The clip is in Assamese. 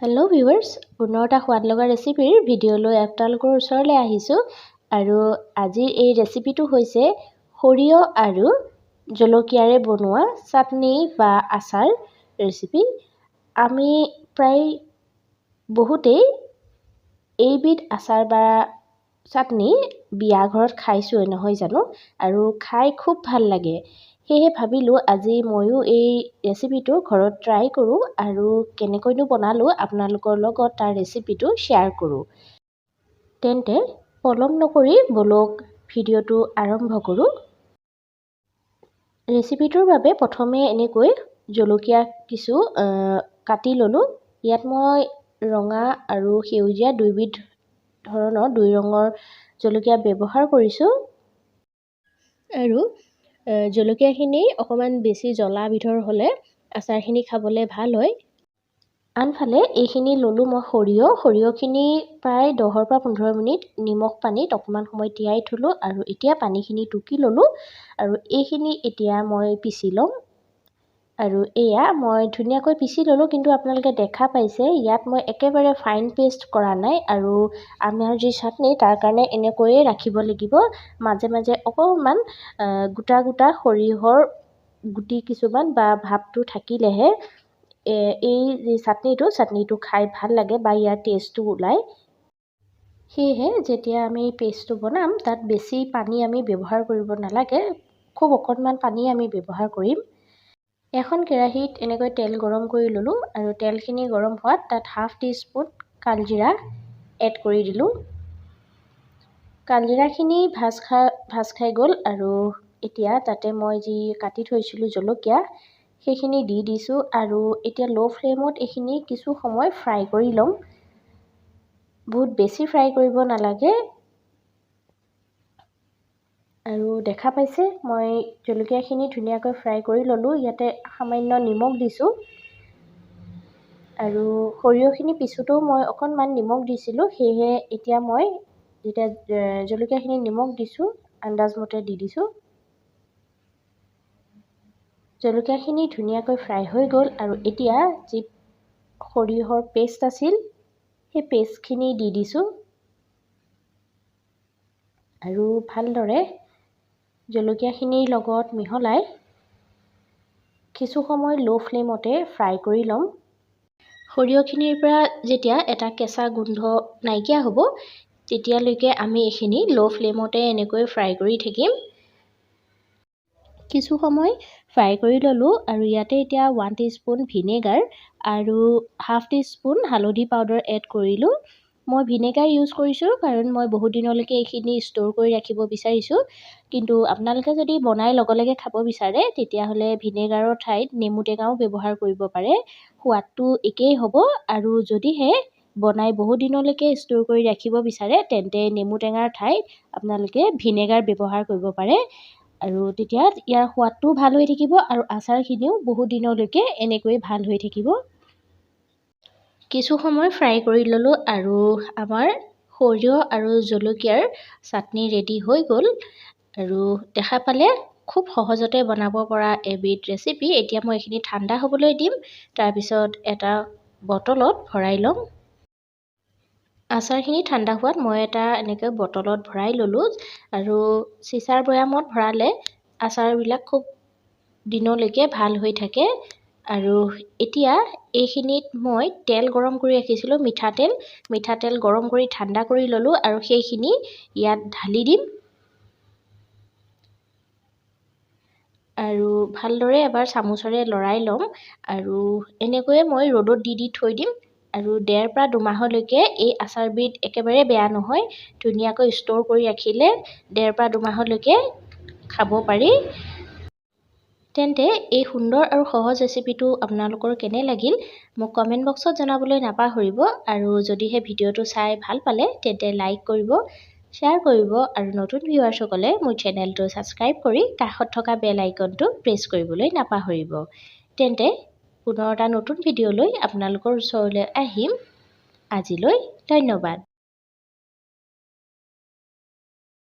হেল্ল' ভিউৱাৰ্ছ, পুনৰ এটা সোৱাদ লগা ৰেচিপিৰ ভিডিঅ' লৈ আপোনালোকৰ ওচৰলৈ আহিছোঁ। আৰু আজিৰ এই ৰেচিপিটো হৈছে সৰিয়হ আৰু জলকীয়াৰে বনোৱা চাটনি বা আচাৰ ৰেচিপি। আমি প্ৰায় বহুতেই এইবিধ আচাৰ বা চাটনি বিয়া ঘৰত খাইছোঁৱে নহয় জানো, আৰু খাই খুব ভাল লাগে। সেয়েহে ভাবিলোঁ আজি ময়ো এই ৰেচিপিটো ঘৰত ট্ৰাই কৰোঁ আৰু কেনেকৈনো বনালোঁ আপোনালোকৰ লগত তাৰ ৰেচিপিটো শ্বেয়াৰ কৰোঁ। তেন্তে পলম নকৰি বলক ভিডিঅ'টো আৰম্ভ কৰোঁ। ৰেচিপিটোৰ বাবে প্ৰথমে এনেকৈ জলকীয়া কিছু কাটি ল'লোঁ। ইয়াত মই ৰঙা আৰু সেউজীয়া দুই ৰঙৰ জলকীয়া ব্যৱহাৰ কৰিছোঁ। আৰু জলকীয়াখিনি অকণমান বেছি জ্বলা বিধৰ হ'লে আচাৰখিনি খাবলৈ ভাল হয়। আনফালে এইখিনি ল'লোঁ মই সৰিয়হখিনি প্ৰায় 10 পৰা 15 মিনিট নিমখ পানীত অকণমান সময় তিয়াই থ'লোঁ আৰু এতিয়া পানীখিনি টুকি ল'লোঁ। আৰু এইখিনি এতিয়া মই পিচি ল'ম। আৰু এয়া মই ধুনীয়াকৈ পিচি ল'লোঁ, কিন্তু আপোনালোকে দেখা পাইছে ইয়াত মই একেবাৰে ফাইন পেষ্ট কৰা নাই। আৰু আমাৰ যি চাটনি তাৰ কাৰণে এনেকৈয়ে ৰাখিব লাগিব। মাজে মাজে অকণমান গোটা গোটা সৰিয়হৰ গুটি কিছুমান বা ভাপটো থাকিলেহে এই যি চাটনিটো খাই ভাল লাগে বা ইয়াৰ টেষ্টটো ওলায়। সেয়েহে যেতিয়া আমি পেষ্টটো বনাম তাত বেছি পানী আমি ব্যৱহাৰ কৰিব নালাগে, খুব অকণমান পানী আমি ব্যৱহাৰ কৰিম। এখন কেৰাহীত এনেকৈ তেল গৰম কৰি ল'লোঁ আৰু তেলখিনি গৰম হোৱাত তাত ½ টিস্পুন কালজিৰা এড কৰি দিলোঁ। কালজিৰাখিনি ভাজ খাই গ'ল আৰু এতিয়া তাতে মই যি কাটি থৈছিলোঁ জলকীয়া সেইখিনি দি দিছোঁ আৰু এতিয়া ল' ফ্লেমত এইখিনি কিছু সময় ফ্ৰাই কৰি ল'ম। বহুত বেছি ফ্ৰাই কৰিব নালাগে। আৰু দেখা পাইছে মই জলকীয়াখিনি ধুনীয়াকৈ ফ্ৰাই কৰি ল'লোঁ। ইয়াতে সামান্য নিমখ দিছোঁ আৰু সৰিয়হখিনি পিছোঁতেও মই অকণমান নিমখ দিছিলোঁ। সেয়েহে এতিয়া মই যেতিয়া জলকীয়াখিনি নিমখ দিছোঁ আন্দাজমতে দি দিছোঁ। জলকীয়াখিনি ধুনীয়াকৈ ফ্ৰাই হৈ গ'ল আৰু এতিয়া যি সৰিয়হৰ পেষ্ট আছিল সেই পেষ্টখিনি দি দিছোঁ আৰু ভালদৰে জলকীয়াখিনিৰ লগত মিহলাই কিছু সময় ল' ফ্লেমতে ফ্ৰাই কৰি ল'ম। সৰিয়হখিনিৰ পৰা যেতিয়া এটা কেঁচা গোন্ধ নাইকিয়া হ'ব তেতিয়ালৈকে আমি এইখিনি ল' ফ্লেমতে এনেকৈ ফ্ৰাই কৰি থাকিম। কিছু সময় ফ্ৰাই কৰি ল'লোঁ আৰু ইয়াতে এতিয়া 1 টিস্পুন ভিনেগাৰ আৰু ½ টিস্পুন হালধি পাউডাৰ এড কৰিলোঁ। মই ভিনেগাৰ ইউজ কৰিছোঁ কাৰণ মই বহুত দিনলৈকে এইখিনি ষ্ট'ৰ কৰি ৰাখিব বিচাৰিছোঁ। কিন্তু আপোনালোকে যদি বনাই লগে লগে খাব বিচাৰে তেতিয়াহ'লে ভিনেগাৰৰ ঠাইত নেমু টেঙাও ব্যৱহাৰ কৰিব পাৰে। সোৱাদটো একেই হ'ব। আৰু যদিহে বনাই বহুত দিনলৈকে ষ্ট'ৰ কৰি ৰাখিব বিচাৰে তেন্তে নেমু টেঙাৰ ঠাইত আপোনালোকে ভিনেগাৰ ব্যৱহাৰ কৰিব পাৰে। আৰু তেতিয়া ইয়াৰ সোৱাদটোও ভাল হৈ থাকিব আৰু আচাৰখিনিও বহুত দিনলৈকে এনেকৈ ভাল হৈ থাকিব। কিছু সময় ফ্ৰাই কৰি ল'লোঁ আৰু আমাৰ সৰিয়হ আৰু জলকীয়াৰ চাটনি ৰেডি হৈ গ'ল। আৰু দেখা পালে খুব সহজতে বনাব পৰা এবিধ ৰেচিপি। এতিয়া মই এইখিনি ঠাণ্ডা হ'বলৈ দিম, তাৰপিছত এটা বটলত ভৰাই ল'ম। আচাৰখিনি ঠাণ্ডা হোৱাত মই এটা এনেকৈ বটলত ভৰাই ল'লোঁ। আৰু চিচাৰ বৈয়ামত ভৰালে আচাৰবিলাক খুব দিনলৈকে ভাল হৈ থাকে। আৰু এতিয়া এইখিনিত মই তেল গৰম কৰি ৰাখিছিলোঁ, মিঠাতেল গৰম কৰি ঠাণ্ডা কৰি ল'লোঁ আৰু সেইখিনি ইয়াত ঢালি দিম। আৰু ভালদৰে এবাৰ চামুচেৰে লৰাই ল'ম আৰু এনেকৈয়ে মই ৰ'দত দি থৈ দিম। আৰু 1.5 পৰা 2 মাহলৈকে এই আচাৰবিধ একেবাৰে বেয়া নহয়। ধুনীয়াকৈ ষ্ট'ৰ কৰি ৰাখিলে 1.5 পৰা 2 মাহলৈকে খাব পাৰি। তেন্তে এই সুন্দৰ আৰু সহজ ৰেচিপিটো আপোনালোকৰ কেনে লাগিল মোক কমেণ্ট বক্সত জনাবলৈ নাপাহৰিব। আৰু যদিহে ভিডিঅ'টো চাই ভাল পালে তেন্তে লাইক কৰিব, শ্বেয়াৰ কৰিব আৰু নতুন ভিউৱাৰ্ছসকলে মোৰ চেনেলটো ছাবস্ক্ৰাইব কৰি কাষত থকা বেল আইকনটো প্ৰেছ কৰিবলৈ নাপাহৰিব। তেন্তে পুনৰ এটা নতুন ভিডিঅ' লৈ আপোনালোকৰ ওচৰলৈ আহিম। আজিলৈ ধন্যবাদ।